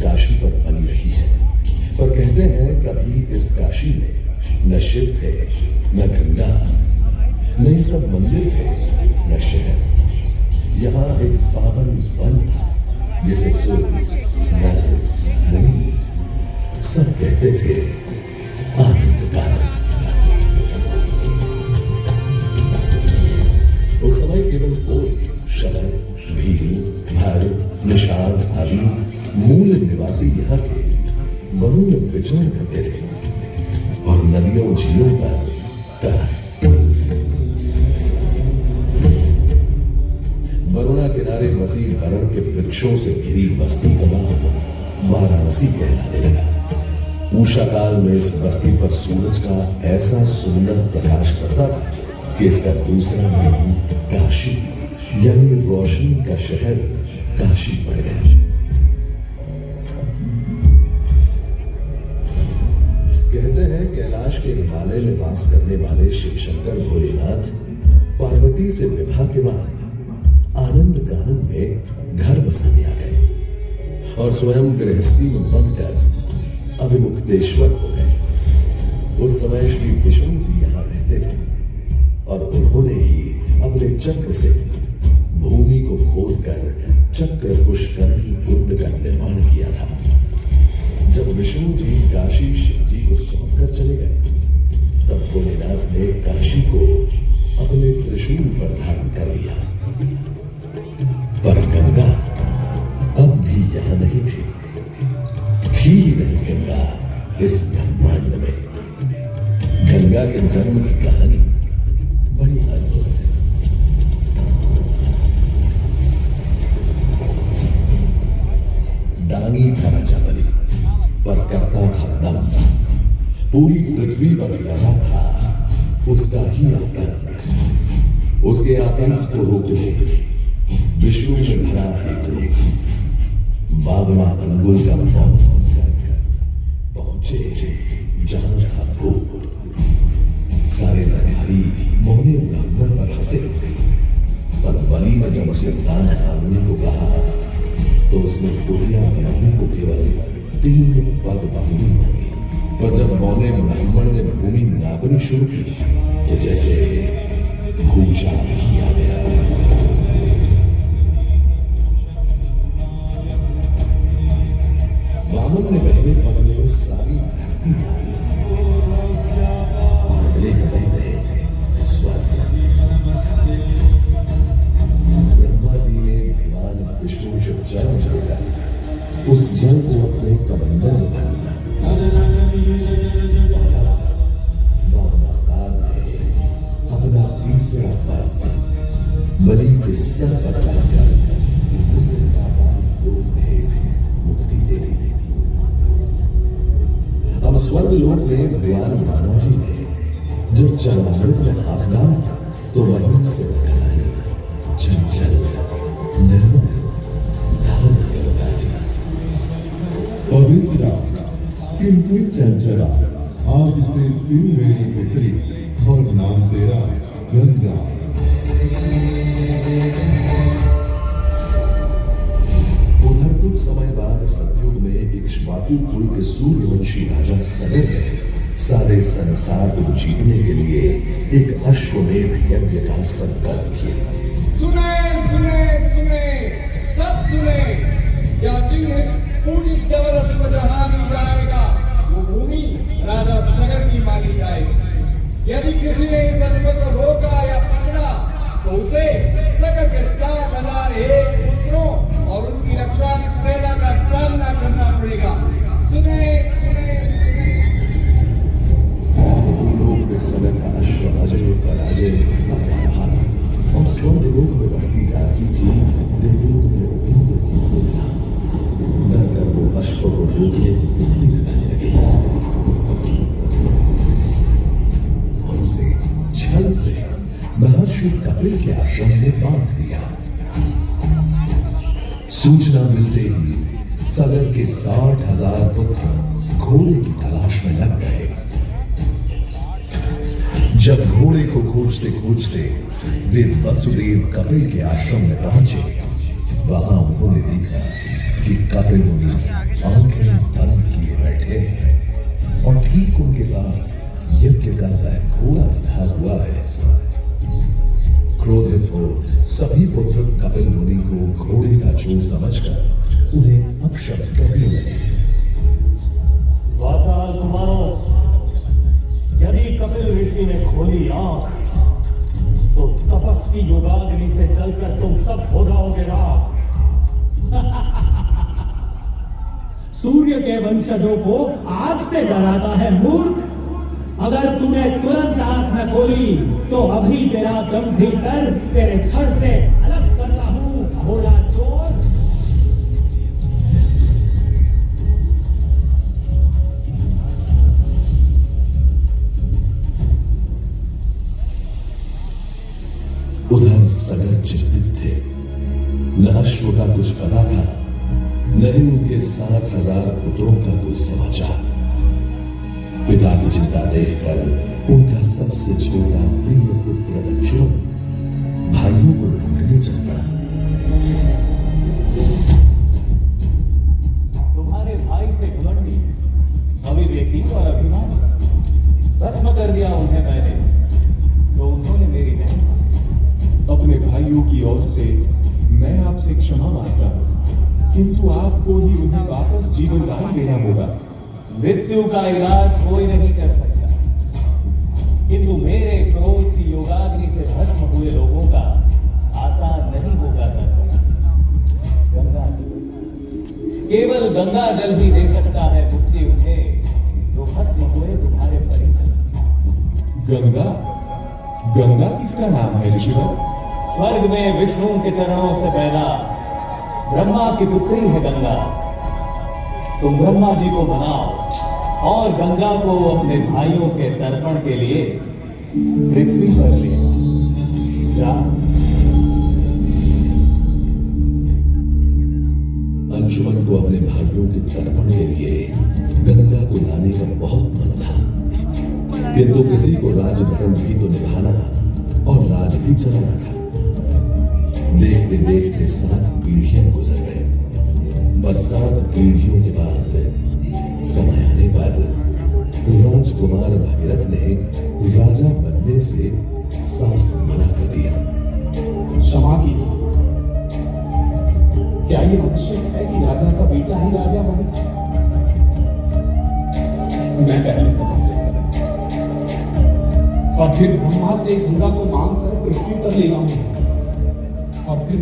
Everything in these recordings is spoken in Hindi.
काशी पर फली रही है। पर कहते हैं कभी इस काशी में न शिव थे, न गंगा, न ये सब मंदिर थे, न शहर। यहाँ एक पावन वन था जिसे सुर, नर, मुनि सब कहते थे आनंद कानन। उस समय केवल कोई, शलभ, भील, भर, निषाद आदि मूल निवासी यहाँ के वनों में विचरण करते थे और नदियों झीलों पर तैरते। वरुणा किनारे बसी हरण के वृक्षों से घिरी बस्ती का नाम वाराणसी कहलाने लगा। उषा काल में इस बस्ती पर सूरज का ऐसा सुंदर प्रकाश पड़ता था कि इसका दूसरा नाम काशी यानी रोशनी का शहर काशी पड़ गया। कहते हैं कैलाश के हिमालय में वास करने वाले शिव शंकर भोलेनाथ पार्वती से विवाह के बाद आनंद कानन में घर बसाने आ गए और स्वयं गृहस्थी में बंद कर अविमुक्तेश्वर हो गए। उस समय श्री विष्णु जी यहाँ रहते थे और उन्होंने ही अपने चक्र से भूमि को खोदकर चक्र पुष्करणी कुंड का निर्माण किया था। जब विष्णु जी काशी शिव जी को सौंप कर चले गए तब भोलेनाथ ने काशी को अपने त्रिशूल पर धारण कर लिया। पर गंगा अब भी यहाँ नहीं थी, थी ही नहीं गंगा इस ब्रह्मांड में। गंगा के जन्म की कहानी बड़ी अद्भुत है। दानी था राजा बलि, पर करता था दम। पूरी पृथ्वी पर फैला था उसका ही आतंक। उसके आतंक को रोकने विष्णु ने धरा एक रूप, 52 अंगुल का पौधा बनकर पहुंचे जहां था भूत। सारे दरबारी मोहने ब्राह्मण पर हंसे, पर बलि ने जब उसे दान मांगने को कहा तो उसने कुटिया बनाने को केवल 3 पग भूमि मांगी। पर जब मौने ब्राह्मण ने भूमि नापनी शुरू की तो जैसे भूचाल ही आ गया। वामन ने पहले पग में सारी धरती डाली और अगले कदम में स्वर्ग। ब्रह्मा जी ने भगवान विष्णु को जल देकर उस जल को अपने कमंडल में भर दिया। वामनावतार ने अपना तीसरा पग बलि के सर पर रखकर उसे मुक्ति दे दी। अब स्वर्ग लोक में भगवान ब्रह्मा जी ने जब चरणामृत में हाथ डाला तो वहीं से निकलाई चंचल निर्मल धारण गंगा जी। पवित्र किंतु चंचला, आज से तू मेरी पुत्री और नाम तेरा गंगा। उधर कुछ समय बाद सतयुग में इक्ष्वाकु कुल के सूर्यवंशी राजा सगर ने सारे संसार को जीतने के लिए एक अश्वमेध यज्ञ का संकल्प किया। सुने सुने सुने सब सुने, या जिन्हें पूरी केवल अश्व जहां भी जाएगा वो भूमि राजा सगर की मानी जाएगी। यदि किसी ने इस अश्व को रोका या पकड़ा तो उसे सगर के 60,001 पुत्रों और उनकी लक्षाधिक सेना का सामना करना पड़ेगा। सुने सुने भूलोक में सगर का अश्व अजय पराजय करता जा रहा था और स्वर्गलोक में बढ़ती जा रही थी देवों में इंद्र की पूजा। डरकर वो अश्व को रोकने की युक्ति लगाने लगे और उसे छल से महर्षि कपिल के आश्रम में बांध दिया। सूचना मिलते ही सगर के 60,000 पुत्र घोड़े की तलाश में लग गए। जब घोड़े को खोजते खोजते वे वसुदेव कपिल के आश्रम में पहुंचे, वहां उन्होंने देखा कि कपिल मुनि आंखें बंद किए बैठे हैं और ठीक उनके पास यज्ञ का वह घोड़ा बंधा हुआ है। क्रोधित हो सभी पुत्र कपिल मुनि को घोड़े का चोर समझकर उन्हें अपशब्द कहने लगे। वाचाल कुमारों, यदि कपिल ऋषि ने खोली आंख तो तपस्वी योगाग्नि से जलकर तुम सब हो जाओगे राख। सूर्य के वंशजों को आग से डराता है मूर्ख। अगर तूने तुरंत आंख न खोली तो अभी तेरा गंभीर सर तेरे घर से अलग करता हूं, घोड़ा चोर। उधर सगर चिंतित थे। न अश्व का कुछ पता था, न ही उनके 60,000 पुत्रों का कोई समाचार। पिता की चिंता देखकर उनका सबसे छोटा प्रिय पुत्र अंशुमन भाइयों को ढूंढने चलता। तुम्हारे भाई थे घमंडी, अविवेकी और अभिमानी। भस्म कर दिया उन्हें मैंने, तो उन्होंने मेरी नहीं। अपने भाइयों की ओर से मैं आपसे क्षमा मांगता हूं, किंतु आपको ही उन्हें वापस जीवन दान देना होगा। मृत्यु का इलाज कोई नहीं कर सकता, किंतु मेरे क्रोध की योगाग्नि से भस्म हुए लोगों का आसान नहीं होगा तर्पण। गंगा जल, केवल गंगा जल ही दे सकता है मुक्ति उन्हें जो भस्म हुए तुम्हारे परिजन। गंगा? गंगा किसका नाम है ऋषिवर? स्वर्ग में विष्णु के चरणों से पैदा ब्रह्मा की पुत्री है गंगा। तुम ब्रह्मा जी को बनाओ और गंगा को अपने भाइयों के तर्पण के लिए पृथ्वी पर ले जा। अंशुमन को अपने भाइयों के तर्पण के लिए गंगा को लाने का बहुत मन था, किंतु किसी को राजधर्म भी तो निभाना और राज भी चलाना था। देखते देखते 7 पीढ़ियां गुजर गए। बस 7 पीढ़ियों के बाद समय आने पर राजकुमार भगीरथ ने राजा बनने से साफ मना कर दिया। क्षमा कीजिए, क्या यह आवश्यक है कि राजा का बेटा ही राजा बने? मैं पहले तपस्या करूं और फिर ब्रह्मा से गंगा को मांग कर पृथ्वी पर ले आऊंगा और फिर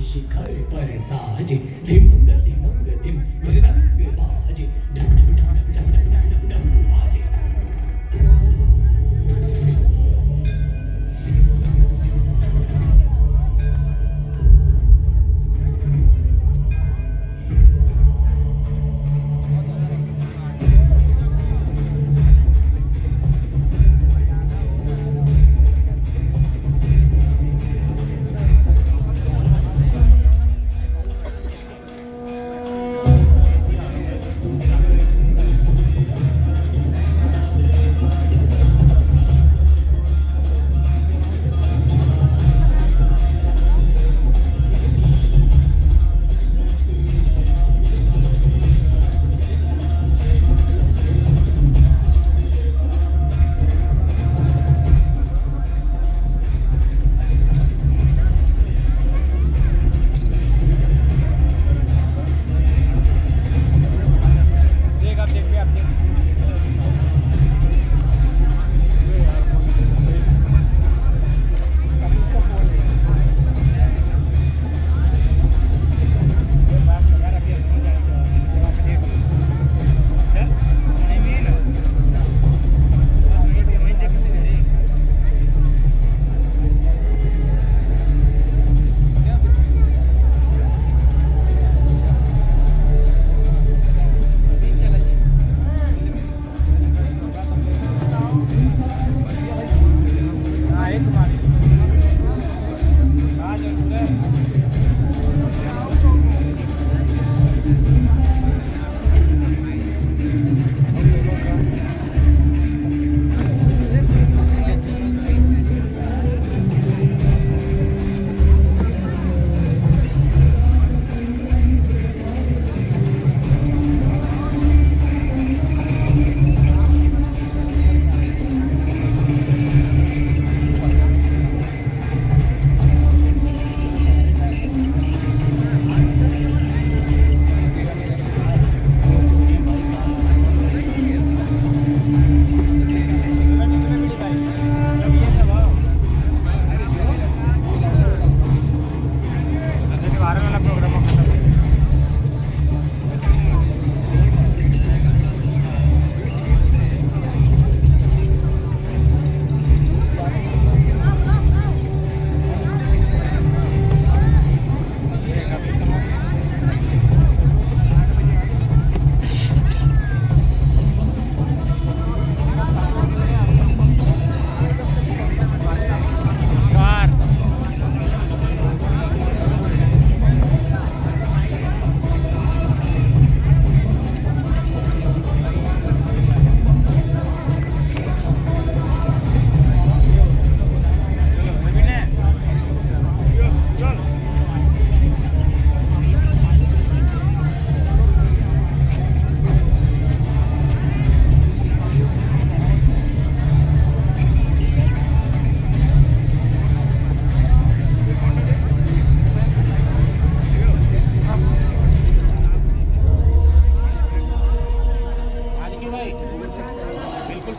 शिखर पर साज धिमंग धिमंग धिम मृदंग बाज डम डम डम डम डम डम डम डम डम बाजे।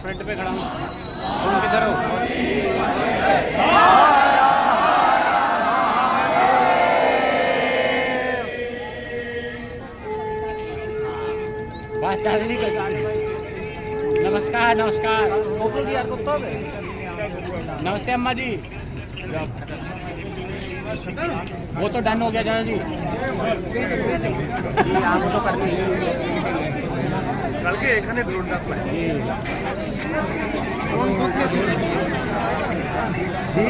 फ्रंट पे खड़ा हूँ। तुम किधर हो? बस चार्ज नहीं कर। नमस्कार नमस्कार। नमस्ते अम्मा जी। वो तो डन हो गया जाना जी। आप तो करते কালকে এখানে ড্রোনটা ফ্লাই। ড্রোন বুক জি